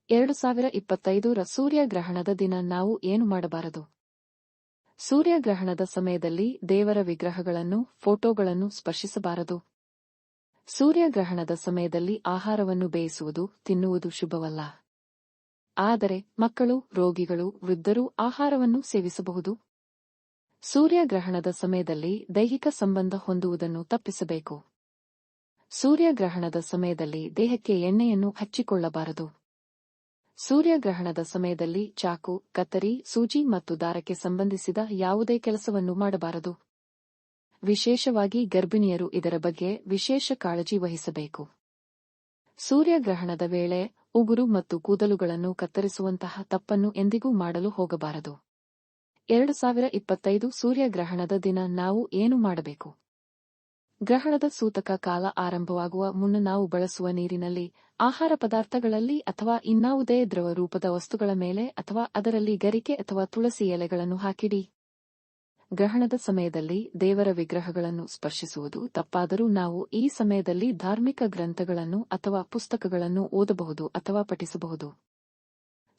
2025ರ ಸೂರ್ಯಗ್ರಹಣದ ದಿನ ನಾವು ಏನು ಮಾಡಬಾರದು? ಸೂರ್ಯಗ್ರಹಣದ ಸಮಯದಲ್ಲಿ ದೇವರ ವಿಗ್ರಹಗಳನ್ನು, ಫೋಟೋಗಳನ್ನು ಸ್ಪರ್ಶಿಸಬಾರದು. ಸೂರ್ಯಗ್ರಹಣದ ಸಮಯದಲ್ಲಿ ಆಹಾರವನ್ನು ಬೇಯಿಸುವುದು, ತಿನ್ನುವುದು ಶುಭವಲ್ಲ. ಆದರೆ ಮಕ್ಕಳು, ರೋಗಿಗಳು, ವೃದ್ಧರು ಆಹಾರವನ್ನು ಸೇವಿಸಬಹುದು. ಸೂರ್ಯಗ್ರಹಣದ ಸಮಯದಲ್ಲಿ ದೈಹಿಕ ಸಂಬಂಧ ಹೊಂದುವುದನ್ನು ತಪ್ಪಿಸಬೇಕು. ಸೂರ್ಯಗ್ರಹಣದ ಸಮಯದಲ್ಲಿ ದೇಹಕ್ಕೆ ಎಣ್ಣೆಯನ್ನು ಹಚ್ಚಿಕೊಳ್ಳಬಾರದು. ಸೂರ್ಯಗ್ರಹಣದ ಸಮಯದಲ್ಲಿ ಚಾಕು, ಕತ್ತರಿ, ಸೂಜಿ ಮತ್ತು ದಾರಕ್ಕೆ ಸಂಬಂಧಿಸಿದ ಯಾವುದೇ ಕೆಲಸವನ್ನು ಮಾಡಬಾರದು. ವಿಶೇಷವಾಗಿ ಗರ್ಭಿಣಿಯರು ಇದರ ಬಗ್ಗೆ ವಿಶೇಷ ಕಾಳಜಿ ವಹಿಸಬೇಕು. ಸೂರ್ಯಗ್ರಹಣದ ವೇಳೆ ಉಗುರು ಮತ್ತು ಕೂದಲುಗಳನ್ನು ಕತ್ತರಿಸುವಂತಹ ತಪ್ಪನ್ನು ಎಂದಿಗೂ ಮಾಡಲು ಹೋಗಬಾರದು. 2025 ಸೂರ್ಯಗ್ರಹಣದ ದಿನ ನಾವು ಏನು ಮಾಡಬೇಕು? ಗ್ರಹಣದ ಸೂತಕ ಕಾಲ ಆರಂಭವಾಗುವ ಮುನ್ನ ನಾವು ಬಳಸುವ ನೀರಿನಲ್ಲಿ, ಆಹಾರ ಪದಾರ್ಥಗಳಲ್ಲಿ ಅಥವಾ ಇನ್ನಾವುದೇ ದ್ರವ ರೂಪದ ವಸ್ತುಗಳ ಮೇಲೆ ಅಥವಾ ಅದರಲ್ಲಿ ಗರಿಕೆ ಅಥವಾ ತುಳಸಿ ಎಲೆಗಳನ್ನು ಹಾಕಿಡಿ. ಗ್ರಹಣದ ಸಮಯದಲ್ಲಿ ದೇವರ ವಿಗ್ರಹಗಳನ್ನು ಸ್ಪರ್ಶಿಸುವುದು ತಪ್ಪಾದರೂ ನಾವು ಈ ಸಮಯದಲ್ಲಿ ಧಾರ್ಮಿಕ ಗ್ರಂಥಗಳನ್ನು ಅಥವಾ ಪುಸ್ತಕಗಳನ್ನು ಓದಬಹುದು ಅಥವಾ ಪಠಿಸಬಹುದು.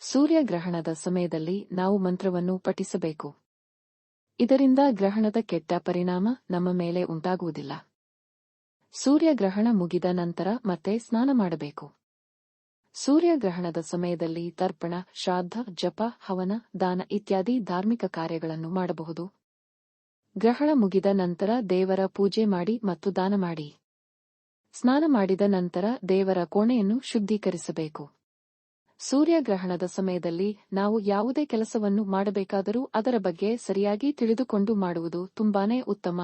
ಸೂರ್ಯಗ್ರಹಣದ ಸಮಯದಲ್ಲಿ ನಾವು ಮಂತ್ರವನ್ನು ಪಠಿಸಬೇಕು. ಇದರಿಂದ ಗ್ರಹಣದ ಕೆಟ್ಟ ಪರಿಣಾಮ ನಮ್ಮ ಮೇಲೆ ಉಂಟಾಗುವುದಿಲ್ಲ. ಸೂರ್ಯಗ್ರಹಣ ಮುಗಿದ ನಂತರ ಮತ್ತೆ ಸ್ನಾನ ಮಾಡಬೇಕು. ಸೂರ್ಯಗ್ರಹಣದ ಸಮಯದಲ್ಲಿ ತರ್ಪಣ, ಶ್ರಾದ್ದ, ಜಪ, ಹವನ, ದಾನ ಇತ್ಯಾದಿ ಧಾರ್ಮಿಕ ಕಾರ್ಯಗಳನ್ನು ಮಾಡಬಹುದು. ಗ್ರಹಣ ಮುಗಿದ ನಂತರ ದೇವರ ಪೂಜೆ ಮಾಡಿ ಮತ್ತು ದಾನ ಮಾಡಿ. ಸ್ನಾನ ಮಾಡಿದ ನಂತರ ದೇವರ ಕೋಣೆಯನ್ನು ಶುದ್ಧೀಕರಿಸಬೇಕು. ಸೂರ್ಯಗ್ರಹಣದ ಸಮಯದಲ್ಲಿ ನಾವು ಯಾವುದೇ ಕೆಲಸವನ್ನು ಮಾಡಬೇಕಾದರೂ ಅದರ ಬಗ್ಗೆ ಸರಿಯಾಗಿ ತಿಳಿದುಕೊಂಡು ಮಾಡುವುದು ತುಂಬಾನೇ ಉತ್ತಮ.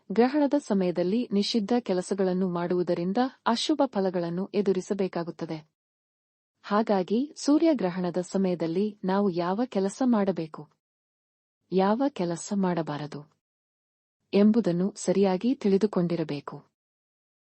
ಗ್ರಹಣದ ಸಮಯದಲ್ಲಿ ನಿಷಿದ್ಧ ಕೆಲಸಗಳನ್ನು ಮಾಡುವುದರಿಂದ ಅಶುಭ ಫಲಗಳನ್ನು ಎದುರಿಸಬೇಕಾಗುತ್ತದೆ. ಹಾಗಾಗಿ ಸೂರ್ಯಗ್ರಹಣದ ಸಮಯದಲ್ಲಿ ನಾವು ಯಾವ ಕೆಲಸ ಮಾಡಬೇಕು, ಯಾವ ಕೆಲಸ ಮಾಡಬಾರದು ಎಂಬುದನ್ನು ಸರಿಯಾಗಿ ತಿಳಿದುಕೊಂಡಿರಬೇಕು.